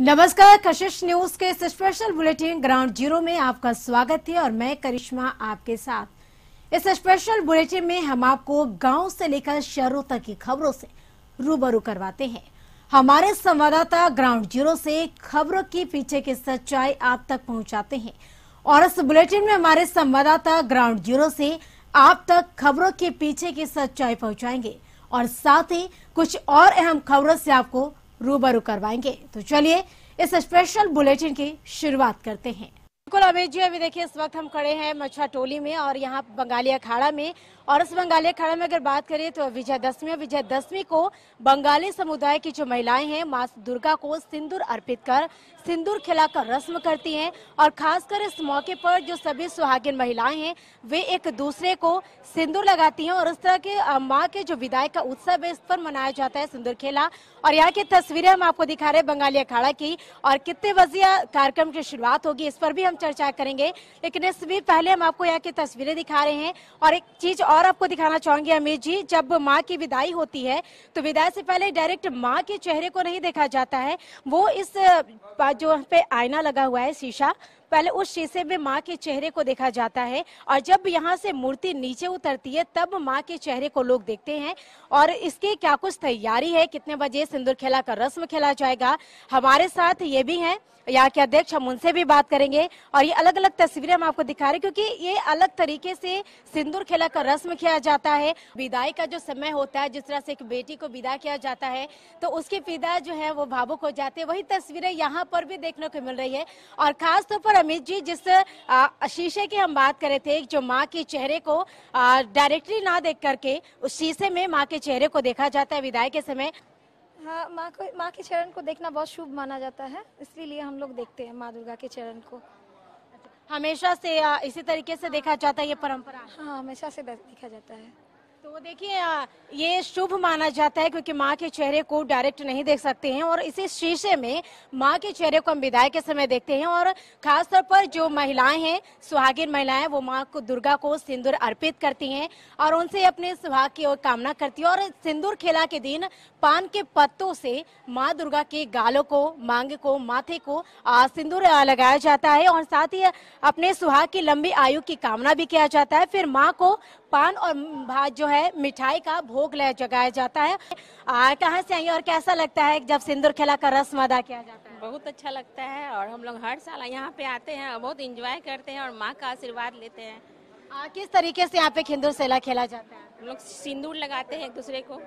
नमस्कार, कशिश न्यूज के इस स्पेशल बुलेटिन ग्राउंड जीरो में आपका स्वागत है और मैं करिश्मा आपके साथ। इस स्पेशल बुलेटिन में हम आपको गांव से लेकर शहरों तक की खबरों से रूबरू करवाते हैं। हमारे संवाददाता ग्राउंड जीरो से खबरों की पीछे की सच्चाई आप तक पहुंचाते हैं और इस बुलेटिन में हमारे संवाददाता ग्राउंड जीरो से आप तक खबरों के पीछे की सच्चाई पहुंचाएंगे और साथ ही कुछ और अहम खबरों से आपको रूबरू करवाएंगे। तो चलिए इस स्पेशल बुलेटिन की शुरुआत करते हैं। बिल्कुल अमित जी, अभी देखिए इस वक्त हम खड़े हैं मछुआ टोली में और यहाँ बंगाली अखाड़ा में। और इस बंगाली अखाड़ा में अगर बात करें तो विजयदशमी को बंगाली समुदाय की जो महिलाएं हैं माँ दुर्गा को सिंदूर अर्पित कर सिंदूर खिलाकर रस्म करती हैं और खासकर इस मौके पर जो सभी सुहागिन महिलाएं हैं वे एक दूसरे को सिंदूर लगाती हैं और इस तरह के माँ के जो विदाई का उत्सव है इस पर मनाया जाता है सिंदूर खेला। और यहाँ की तस्वीरें हम आपको दिखा रहे हैं बंगाली अखाड़ा की और कितने बजे कार्यक्रम की शुरुआत होगी इस पर भी हम चर्चा करेंगे, लेकिन इससे भी पहले हम आपको यहाँ की तस्वीरें दिखा रहे हैं। और एक चीज और आपको दिखाना चाहूंगी अमित जी, जब माँ की विदाई होती है तो विदाई से पहले डायरेक्ट माँ के चेहरे को नहीं देखा जाता है, वो इस जो पे आईना लगा हुआ है शीशा, पहले उस शीशे में माँ के चेहरे को देखा जाता है और जब यहाँ से मूर्ति नीचे उतरती है तब माँ के चेहरे को लोग देखते हैं। और इसकी क्या कुछ तैयारी है, कितने बजे सिंदूर खेला का रस्म खेला जाएगा, हमारे साथ ये भी हैं यहाँ के अध्यक्ष, हम उनसे भी बात करेंगे। और ये अलग अलग तस्वीरें हम आपको दिखा रहे हैं क्योंकि ये अलग तरीके से सिंदूर खेला का रस्म किया जाता है। विदाई का जो समय होता है, जिस तरह से एक बेटी को विदा किया जाता है तो उसके पिता जो है वो भावुक हो जाते हैं, वही तस्वीरें यहाँ पर भी देखने को मिल रही है। और खास तौर पर अमित जी, जिस शीशे की हम बात कर रहे थे, जो माँ के चेहरे को डायरेक्टली ना देख करके उस शीशे में माँ के चेहरे को देखा जाता है विदाई के समय। हाँ, माँ के चरण को देखना बहुत शुभ माना जाता है, इसलिए हम लोग देखते हैं माँ दुर्गा के चरण को। हमेशा से इसी तरीके से देखा जाता है, ये परंपरा? हाँ, हमेशा से देखा जाता है। तो देखिए ये शुभ माना जाता है क्योंकि माँ के चेहरे को डायरेक्ट नहीं देख सकते हैं और इसी शीशे में माँ के चेहरे को हम विदाई के समय देखते हैं। और खासतौर पर जो महिलाएं हैं, सुहागिन महिलाएं, वो माँ को दुर्गा को सिंदूर अर्पित करती हैं और उनसे अपने सुहाग की ओर कामना करती है। और सिंदूर खेला के दिन पान के पत्तों से माँ दुर्गा के गालों को, मांग को, माथे को सिंदूर लगाया जाता है और साथ ही अपने सुहाग की लंबी आयु की कामना भी किया जाता है। फिर माँ को पान और भात जो है मिठाई का भोग लगाया जाता है। कहाँ से आई और कैसा लगता है जब सिंदूर खेला का रस्म अदा किया जाता है? बहुत अच्छा लगता है और हम लोग हर साल यहाँ पे आते हैं और बहुत एंजॉय करते हैं और माँ का आशीर्वाद लेते हैं। किस तरीके से यहाँ पे सिंदूर खेला खेला जाता है? हम लोग सिंदूर लगाते हैं एक दूसरे को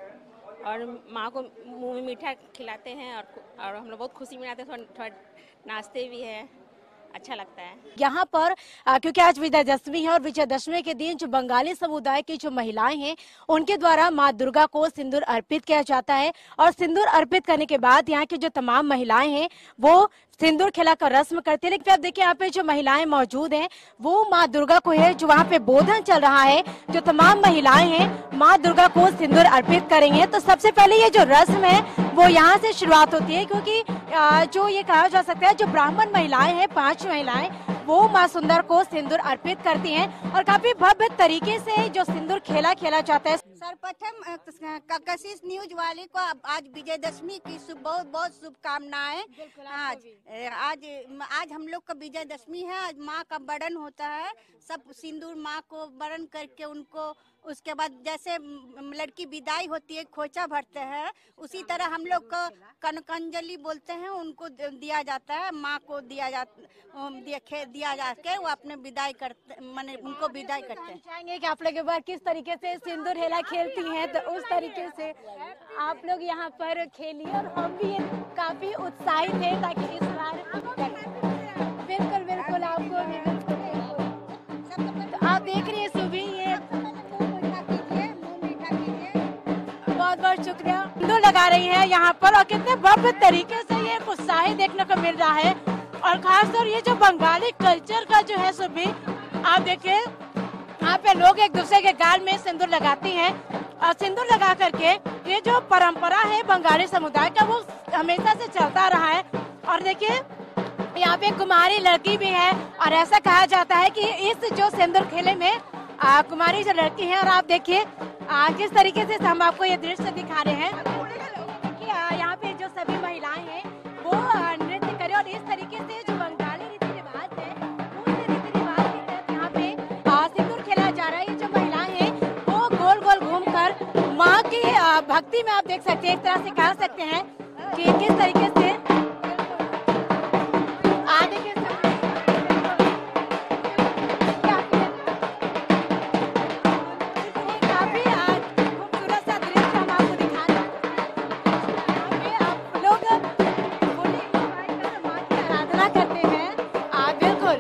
और माँ को मुँह में मीठा खिलाते हैं और हम लोग बहुत खुशी मनाते हैं, थोड़ा नाचते भी है, अच्छा लगता है। यहाँ पर क्योंकि आज विजयदशमी है और विजयदशमी के दिन जो बंगाली समुदाय की जो महिलाएं हैं उनके द्वारा माँ दुर्गा को सिंदूर अर्पित किया जाता है और सिंदूर अर्पित करने के बाद यहाँ की जो तमाम महिलाएं हैं वो सिंदूर खेला का रस्म करती है। लेकिन अब देखिए यहाँ पे जो महिलाएं मौजूद हैं वो माँ दुर्गा को है, जो वहाँ पे बोधन चल रहा है, जो तमाम महिलाएं हैं माँ दुर्गा को सिंदूर अर्पित करेंगे। तो सबसे पहले ये जो रस्म है वो यहाँ से शुरुआत होती है क्योंकि जो ये कहा जा सकता है जो ब्राह्मण महिलाएं हैं, 5 महिलाएं, वो माँ सुंदर को सिंदूर अर्पित करती हैं और काफी भव्य तरीके से जो सिंदूर खेला जाता है। सर्वप्रथम कशिश न्यूज वाले को आज विजयदशमी की बहुत बहुत शुभकामनाएं। आज हम लोग का विजयदशमी है, आज माँ का बरन होता है, सब सिंदूर माँ को बरन करके उनको, उसके बाद जैसे लड़की विदाई होती है खोचा भरते हैं, उसी तरह हम लोग को कनकंजलि बोलते हैं, उनको दिया जाता है, माँ को दिया जाके वो अपने विदाई करते, माने उनको विदाई करते हैं। चाहेंगे कि आप लोग एक बार किस तरीके से सिंदूर हेला खेलती हैं तो उस तरीके से आप लोग यहाँ पर खेलिए और हम भी काफी उत्साहित हैं ताकि इस बार बिल्कुल आपको भी तो आप देख रही है सुबह ये बहुत बहुत शुक्रिया सिंदूर लगा रही है यहाँ पर और कितने भव्य तरीके से ये उत्साह देखने को मिल रहा है। और खासतौर ये जो बंगाली कल्चर का जो है सुबह आप देखिए यहाँ पे लोग एक दूसरे के गाल में सिंदूर लगाती हैं और सिंदूर लगा करके ये जो परंपरा है बंगाली समुदाय का वो हमेशा से चलता रहा है। और देखिए यहाँ पे कुमारी लड़की भी है और ऐसा कहा जाता है कि इस जो सिंदूर खेले में कुमारी जो लड़की है और आप देखिए किस तरीके से हम आपको ये दृश्य दिखा रहे हैं कि यहाँ पे जो सभी महिलाएं हैं वो नृत्य भक्ति में आप देख सकते हैं, एक तरह से कह सकते हैं कि किस तरीके से आगे के काफी खूबसूरत सा दृश्य हम आपको दिखा रहे हैं। आप लोग माँ की आराधना करते हैं। बिल्कुल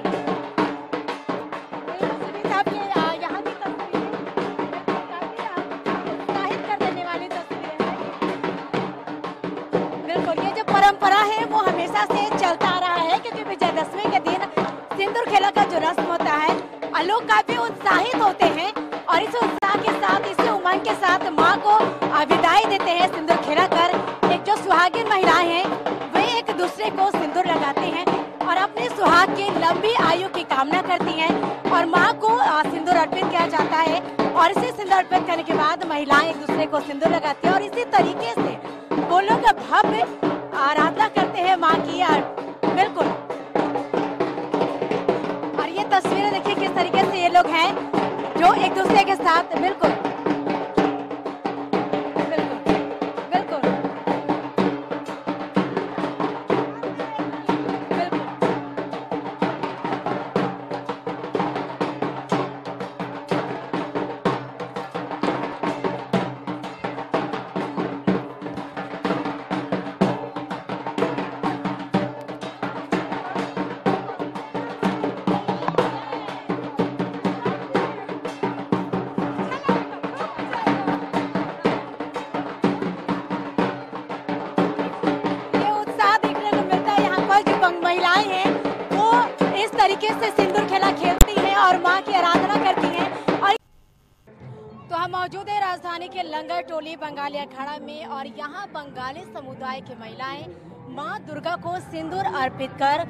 साहब, ये यहाँ की तस्वीरें काफी उत्साहित कर देने वाली तस्वीरें हैं। बिल्कुल, ये जो परंपरा है वो हमेशा से चलता आ रहा है, क्योंकि विजयदशमी के दिन सिंदूर खेला का जो रस्म होता है, लोग काफी उत्साहित होते हैं और इस उत्साह के साथ, इसी उमंग के साथ माँ को विदाई देते हैं सिंदूर खेला कर। एक जो सुहागिन महिलाएं हैं वे एक दूसरे को सिंदूर लगाते हैं और अपने सुहाग की लंबी आयु की कामना करती हैं और माँ को सिंदूर अर्पित किया जाता है। और इसे सिंदूर अर्पित करने के बाद महिलाएं एक दूसरे को सिंदूर लगाती हैं और इसी तरीके से वो लोग भव्य आराधना करते हैं माँ की। बिल्कुल, और ये तस्वीरें देखिए किस तरीके से ये लोग हैं जो एक दूसरे के साथ। बिल्कुल बिल्कुल बिल्कुल बिल्कुल। महिलाएं हैं वो इस तरीके से सिंदूर खेला खेलती हैं और माँ की आराधना करती हैं। और तो हम मौजूद है राजधानी के लंगर टोली बंगाली अखाड़ा में और यहाँ बंगाली समुदाय की महिलाएं माँ दुर्गा को सिंदूर अर्पित कर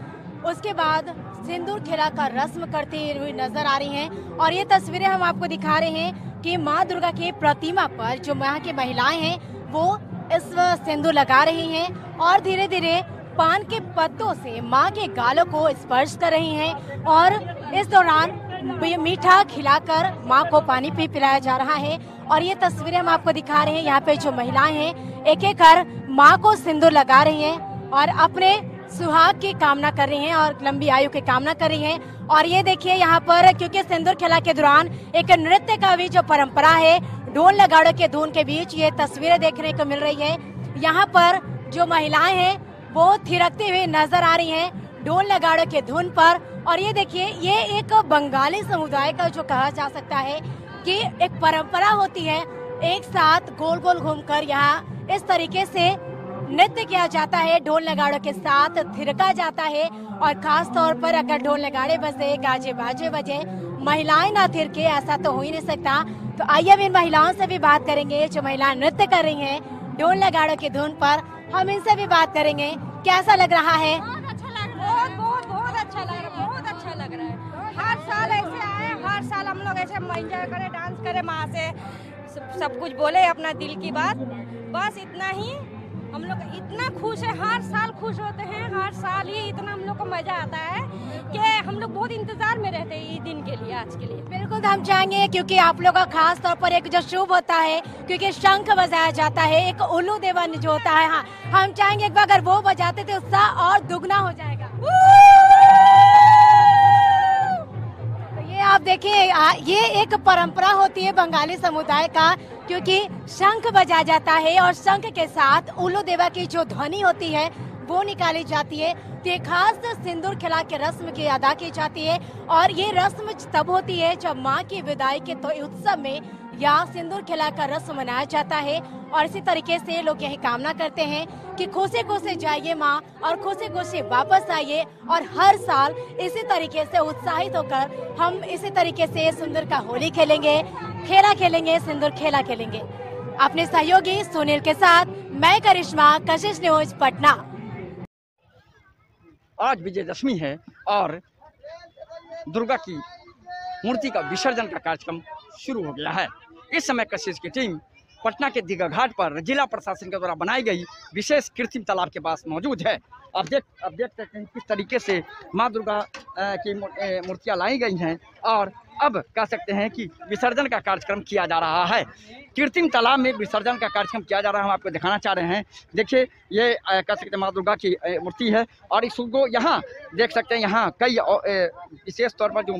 उसके बाद सिंदूर खेला का रस्म करती हुई नजर आ रही हैं। और ये तस्वीरें हम आपको दिखा रहे हैं कि माँ दुर्गा की प्रतिमा पर जो यहाँ की महिलाएं हैं वो इस सिंदूर लगा रही हैं और धीरे धीरे पान के पत्तों से माँ के गालों को स्पर्श कर रही हैं और इस दौरान मीठा खिलाकर माँ को पानी भी पिलाया जा रहा है। और ये तस्वीरें हम आपको दिखा रहे हैं, यहाँ पे जो महिलाएं हैं एक एक कर माँ को सिंदूर लगा रही हैं और अपने सुहाग की कामना कर रही हैं और लंबी आयु की कामना कर रही हैं। और ये देखिए यहाँ पर क्योंकि सिंदूर खेला के दौरान एक नृत्य का भी जो परंपरा है, ढोल नगाड़ों के धुन के बीच ये तस्वीरें देखने को मिल रही है। यहाँ पर जो महिलाएं हैं वो थिरकती हुई नजर आ रही हैं ढोल नगाड़ों के धुन पर। और ये देखिए ये एक बंगाली समुदाय का जो कहा जा सकता है कि एक परंपरा होती है, एक साथ गोल गोल घूमकर यहाँ इस तरीके से नृत्य किया जाता है, ढोल नगाड़ों के साथ थिरका जाता है। और खास तौर पर अगर ढोल नगाड़े बजे, गाजे बाजे बजे, महिलाएं ना थिरके ऐसा तो हो ही नहीं सकता। तो आइए अब इन महिलाओं से भी बात करेंगे जो महिलाएं नृत्य कर रही हैं ढोल नगाड़ों की धुन पर। हम इनसे भी बात करेंगे, कैसा लग रहा है? बहुत अच्छा लग रहा है, बहुत अच्छा लग रहा है, बहुत अच्छा लग रहा है। हर साल ऐसे आए, हर साल हम लोग ऐसे एंजॉय करें, डांस करें, माँ से सब कुछ बोले अपना दिल की बात, बस इतना ही। हम लोग इतना खुश है, हर साल खुश होते हैं, हर साल ही इतना हम लोग को मजा आता है कि हम लोग बहुत इंतजार में रहते हैं ये दिन के लिए, आज के लिए। बिल्कुल हम चाहेंगे क्योंकि आप लोग का खास तौर पर एक जो शुभ होता है, क्योंकि शंख बजाया जाता है, एक उल्लू देवन जो होता है, हाँ हम चाहेंगे एक बार अगर वो बजाते तो उत्साह और दुगना हो जाएगा। तो ये आप देखिए ये एक परंपरा होती है बंगाली समुदाय का, क्योंकि शंख बजाया जाता है और शंख के साथ उल्लू देवा की जो ध्वनि होती है वो निकाली जाती है। तो ये खास सिंदूर खिला के रस्म की अदा की जाती है और ये रस्म तब होती है जब माँ की विदाई के तो उत्सव में या सिंदूर खिला का रस्म मनाया जाता है। और इसी तरीके से लोग यही कामना करते हैं कि खुशी खुशी जाइए माँ और खुशी खुशी वापस आइए। और हर साल इसी तरीके से उत्साहित होकर हम इसी तरीके से सुंदर का होली खेलेंगे, खेला खेलेंगे, सिंदूर खेला खेलेंगे। अपने सहयोगी सुनील के साथ मैं करिश्मा, कशिश न्यूज, पटना। आज विजयदशमी है और दुर्गा की मूर्ति का विसर्जन का कार्यक्रम शुरू हो गया है। इस समय कशिश की टीम पटना के दीघा घाट पर जिला प्रशासन के द्वारा बनाई गई विशेष कृत्रिम तालाब के पास मौजूद है। अब देख सकते हैं किस तरीके से माँ दुर्गा की मूर्तियाँ लाई गई हैं और अब कह सकते हैं कि विसर्जन का कार्यक्रम किया जा रहा है। कृत्रिम तालाब में विसर्जन का कार्यक्रम किया जा रहा है, हम आपको दिखाना चाह रहे हैं। देखिए ये कह सकते हैं माँ दुर्गा की मूर्ति है और इसको यहाँ देख सकते हैं, यहाँ कई विशेष तौर पर जो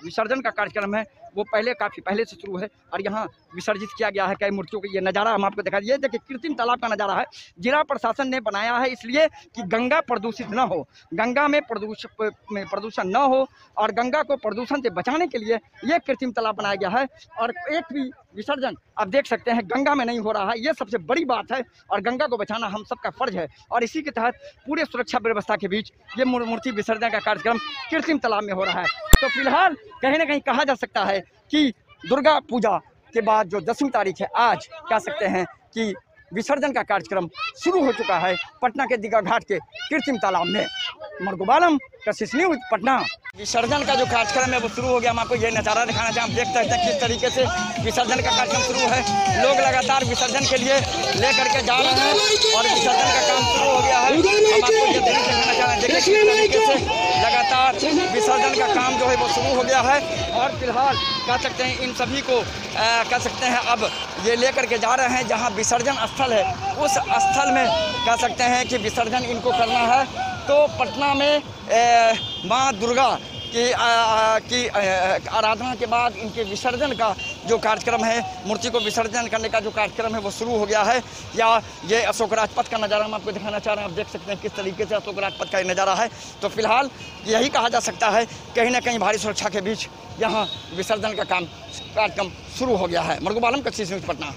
विसर्जन का कार्यक्रम है वो काफ़ी पहले से शुरू है और यहाँ विसर्जित किया गया है कई मूर्तियों को। ये नज़ारा हम आपको दिखा दिए। देखिए कृत्रिम तालाब का नज़ारा है, जिला प्रशासन ने बनाया है इसलिए कि गंगा प्रदूषित न हो, गंगा में प्रदूषण न हो और गंगा को प्रदूषण से बचाने के लिए ये कृत्रिम तालाब बनाया गया है। और एक भी विसर्जन आप देख सकते हैं गंगा में नहीं हो रहा है, ये सबसे बड़ी बात है और गंगा को बचाना हम सबका फर्ज है। और इसी के तहत पूरे सुरक्षा व्यवस्था के बीच ये मूर्ति विसर्जन का कार्यक्रम कृत्रिम तालाब में हो रहा है। तो फिलहाल कहीं ना कहीं कहा जा सकता है कि दुर्गा पूजा के बाद जो 10वीं तारीख है, आज कह सकते हैं कि विसर्जन का कार्यक्रम शुरू हो चुका है पटना के दीघा घाट के कृत्रिम तालाब में। मरगुबालम कशिश न्यूज़ पटना। विसर्जन का जो कार्यक्रम है वो शुरू हो गया। हम आपको ये नज़ारा दिखाना चाहें, आप देख सकते हैं किस तरीके से विसर्जन का कार्यक्रम शुरू है। लोग लगातार विसर्जन के लिए लेकर के जा रहे हैं और विसर्जन का काम शुरू हो गया है। हम आपको ये दिखाना चाह रहे हैं, देखिए किस तरीके से लगातार विसर्जन का काम जो है वो शुरू हो गया है। और फिलहाल कह सकते हैं इन सभी को कह सकते हैं अब ये लेकर के जा रहे हैं जहाँ विसर्जन स्थल है, उस स्थल में कह सकते हैं कि विसर्जन इनको करना है। तो पटना में माँ दुर्गा की आराधना के बाद इनके विसर्जन का जो कार्यक्रम है, मूर्ति को विसर्जन करने का जो कार्यक्रम है वो शुरू हो गया है। या ये अशोक राजपथ का नज़ारा हम आपको दिखाना चाह रहे हैं, आप देख सकते हैं किस तरीके से अशोक राजपथ का ये नज़ारा है। तो फिलहाल यही कहा जा सकता है कहीं ना कहीं भारी सुरक्षा के बीच यहाँ विसर्जन का कार्यक्रम शुरू हो गया है। मरगुबालम कशिश न्यूज़ पटना।